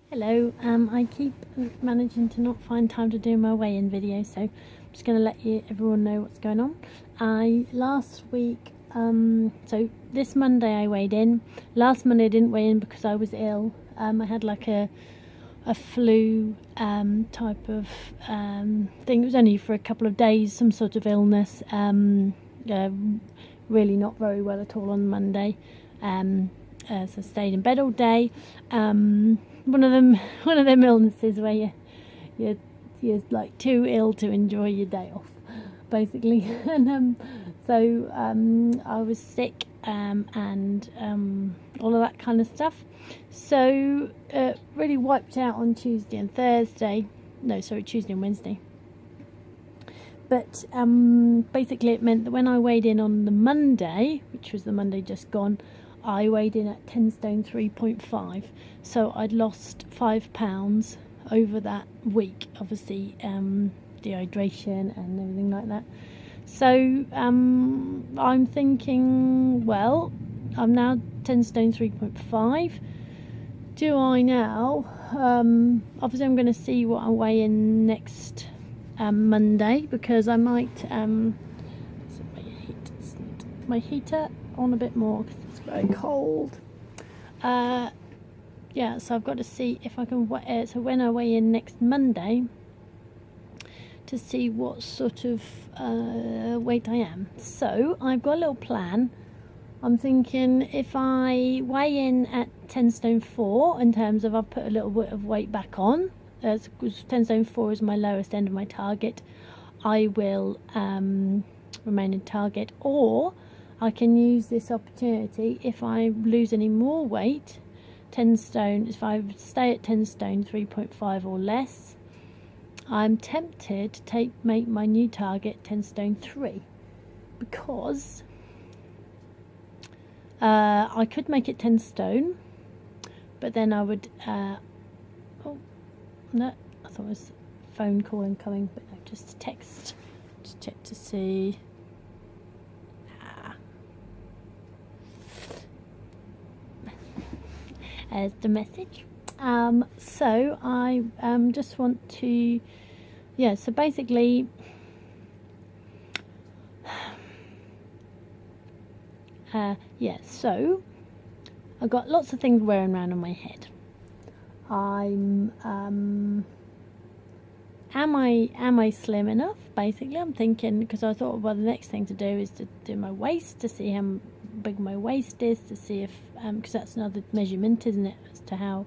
Hello, I keep managing to not find time to do my weigh-in video, so I'm just going to let everyone know what's going on. Last week, so this Monday I weighed in. Last Monday I didn't weigh in because I was ill. I had like a flu type of thing. It was only for a couple of days, some sort of illness. Really not very well at all on Monday. So I stayed in bed all day. One of them illnesses where you're like too ill to enjoy your day off, basically. And so I was sick and all of that kind of stuff. So really wiped out on Tuesday and Thursday. No, sorry, Tuesday and Wednesday. But basically it meant that when I weighed in on the Monday, which was the Monday just gone, I weighed in at 10 stone 3.5. So I'd lost 5 pounds over that week, obviously dehydration and everything like that. So I'm thinking, well, I'm now 10 stone 3.5. Do I now, obviously I'm going to see what I weigh in next Monday, because I might set my heater on a bit more because it's very cold. Yeah, so I've got to see if I can so when I weigh in next Monday, to see what sort of weight I am. So I've got a little plan. I'm thinking if I weigh in at 10 stone 4, in terms of I've put a little bit of weight back on, 10 stone 4 is my lowest end of my target, I will remain in target. Or I can use this opportunity, if I lose any more weight, 10 stone, if I stay at 10 stone 3.5 or less, I'm tempted to make my new target 10 stone 3, because I could make it 10 stone, but then I would oh no, I thought it was a phone call incoming, but no, just a text. Just check to see. As the message. So I just want to, yeah, so basically yeah, so I've got lots of things wearing around on my head. I'm am I slim enough? Basically, I'm thinking, because I thought, well, the next thing to do is to do my waist, to see how big my waist is, to see if because that's another measurement, isn't it, as to how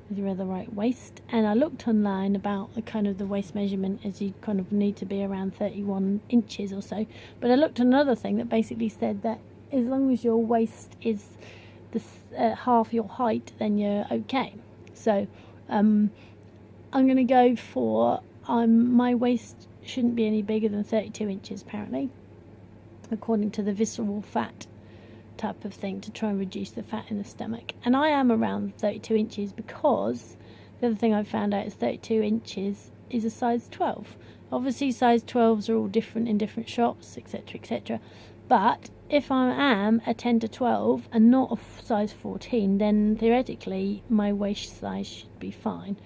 if you have the right waist. And I looked online about the kind of the waist measurement, as you kind of need to be around 31 inches or so. But I looked at another thing that basically said that as long as your waist is half your height, then you're okay. So I'm going to go for my waist shouldn't be any bigger than 32 inches apparently, according to the visceral fat type of thing, to try and reduce the fat in the stomach. And I am around 32 inches, because the other thing I found out is 32 inches is a size 12. Obviously size 12s are all different in different shops, etc, etc, but if I am a 10 to 12 and not a size 14, then theoretically my waist size should be fine.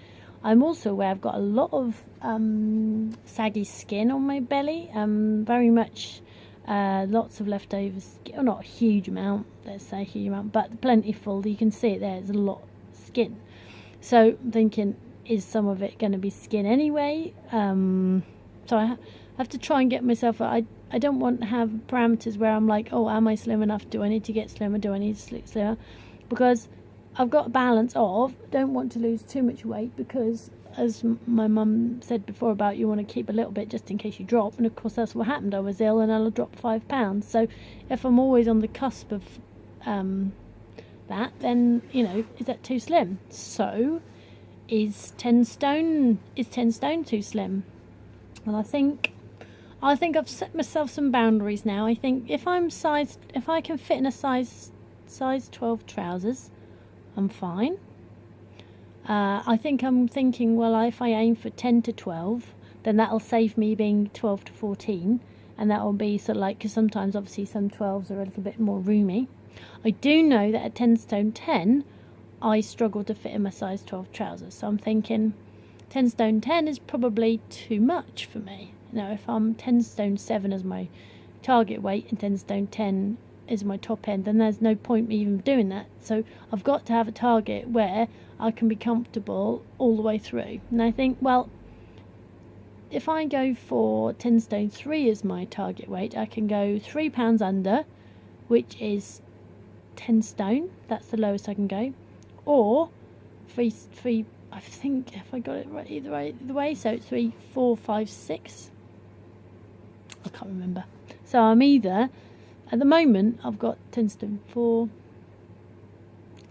I'm also aware I've got a lot of saggy skin on my belly, very much lots of leftover skin, or not a huge amount, let's say a huge amount, but plentiful. You can see it there, there's a lot of skin. So I'm thinking, is some of it going to be skin anyway? So I have to try and get myself, I don't want to have parameters where I'm like, oh, am I slim enough? Do I need to get slimmer? Do I need to get slimmer? Because I've got a balance of, don't want to lose too much weight, because as my mum said before about, you want to keep a little bit just in case you drop, and of course that's what happened. I was ill and I dropped 5 pounds. So if I'm always on the cusp of that, then, you know, is that too slim? So is 10 stone too slim? And I think I've set myself some boundaries now. I think if I can fit in a size 12 trousers, I'm fine. I think I'm thinking, well, if I aim for 10 to 12, then that'll save me being 12 to 14, and that will be sort of like, because sometimes obviously some 12s are a little bit more roomy. I do know that at 10 stone 10, I struggle to fit in my size 12 trousers. So I'm thinking 10 stone 10 is probably too much for me. Now, if I'm 10 stone 7 as my target weight and 10 stone 10 is my top end, then there's no point me even doing that. So I've got to have a target where I can be comfortable all the way through. And I think, well, if I go for 10 stone 3 as my target weight, I can go £3 under, which is 10 stone. That's the lowest I can go. Or three, I think, if I got it right either way, so it's 3, 4, 5, 6. I can't remember. So I'm either, at the moment, I've got 10 stone 4.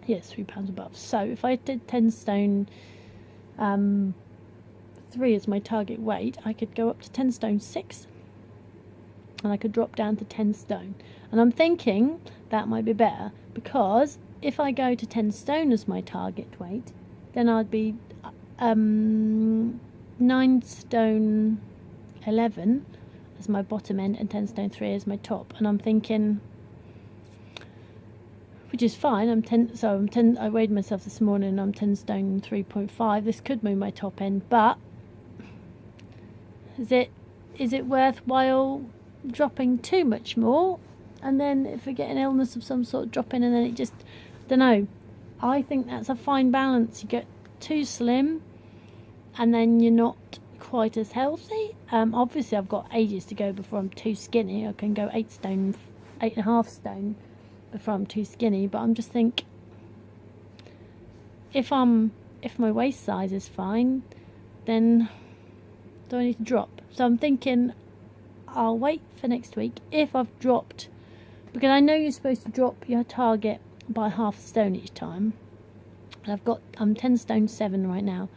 Yes, £3 above. So if I did 10 stone 3 as my target weight, I could go up to 10 stone 6 and I could drop down to 10 stone. And I'm thinking that might be better, because if I go to 10 stone as my target weight, then I'd be 9 stone 11 as my bottom end and 10 stone 3 as my top. And I'm thinking, which is fine, I'm 10, I weighed myself this morning and I'm 10 stone 3.5. This could move my top end, but is it worthwhile dropping too much more? And then if I get an illness of some sort, drop in, and then it just, I don't know. I think that's a fine balance. You get too slim and then you're not quite as healthy. Obviously I've got ages to go before I'm too skinny. I can go 8.5 stone before I'm too skinny, but I'm just think, if my waist size is fine, then do I need to drop? So I'm thinking I'll wait for next week. If I've dropped, because I know you're supposed to drop your target by half a stone each time, and I'm 10 stone 7 right now,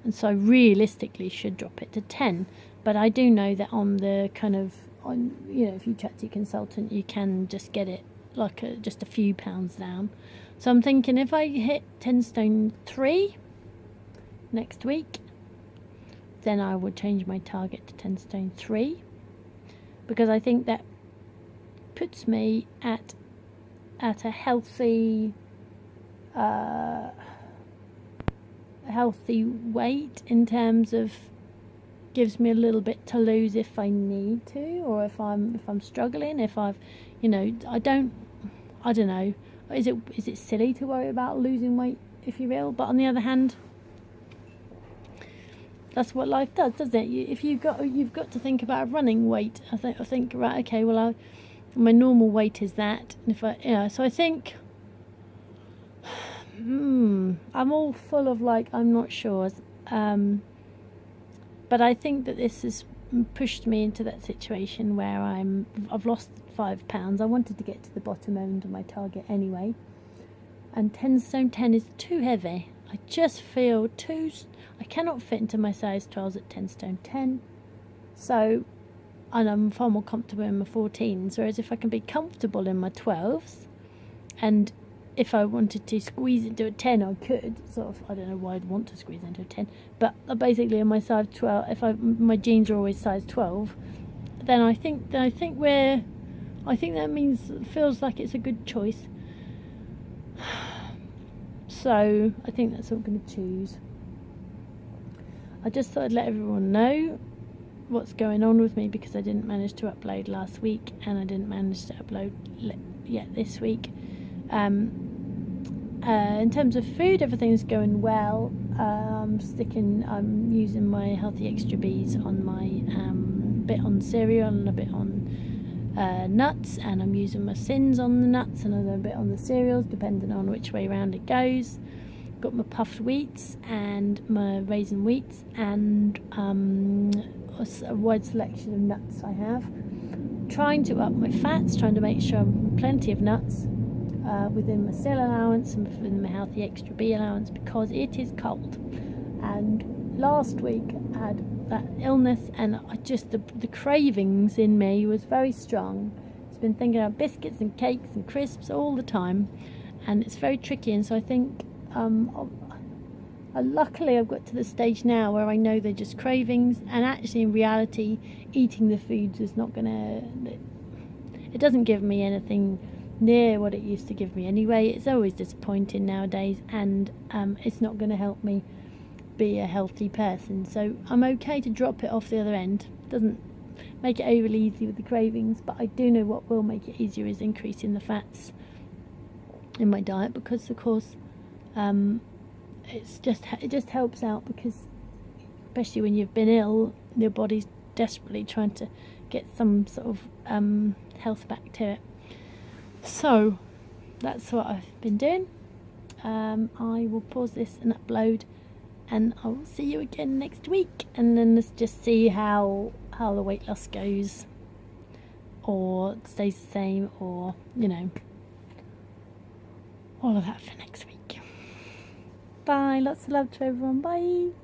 and so I realistically should drop it to 10. But I do know that on the if you chat to your consultant, you can just get it like just a few pounds down. So I'm thinking if I hit 10 stone 3 next week, then I would change my target to 10 stone 3, because I think that puts me at a healthy weight, in terms of gives me a little bit to lose if I need to, or if I'm struggling, if I've, I don't know. Is it silly to worry about losing weight if you're ill? But on the other hand, that's what life does, doesn't it? You've got to think about running weight. I think right, okay, well, my normal weight is that, and so I think, I'm all full of I'm not sure, but I think that this has pushed me into that situation where I've lost 5 pounds. I wanted to get to the bottom end of my target anyway, and 10 stone 10 is too heavy. I just feel I cannot fit into my size 12s at 10 stone 10. So, and I'm far more comfortable in my 14s. Whereas if I can be comfortable in my 12s, and if I wanted to squeeze into a 10, I could. Sort of, I don't know why I'd want to squeeze into a 10. But basically in my size 12, my jeans are always size 12, then I think that feels like it's a good choice. So I think that's what I'm going to choose. I just thought I'd let everyone know what's going on with me, because I didn't manage to upload last week and I didn't manage to upload yet this week. In terms of food, everything's going well. I'm using my Healthy Extra Bees on my bit on cereal and a bit on nuts, and I'm using my Sins on the nuts and another bit on the cereals, depending on which way round it goes. Got my puffed wheats and my raisin wheats, and a wide selection of nuts I have. Trying to up my fats, trying to make sure I'm plenty of nuts within my cell allowance and within my Healthy Extra Bee allowance, because it is cold. And last week I had that illness, and the cravings in me was very strong. I've been thinking about biscuits and cakes and crisps all the time, and it's very tricky. And so I think luckily I've got to the stage now where I know they're just cravings, and actually in reality eating the foods is not gonna, it doesn't give me anything near what it used to give me anyway. It's always disappointing nowadays, and it's not going to help me be a healthy person. So I'm okay to drop it off the other end. Doesn't make it overly easy with the cravings, but I do know what will make it easier is increasing the fats in my diet, because of course it just helps out, because especially when you've been ill, your body's desperately trying to get some sort of health back to it. So that's what I've been doing. I will pause this and upload, and I'll see you again next week, and then let's just see how the weight loss goes, or stays the same, or all of that for next week. Bye, lots of love to everyone. Bye.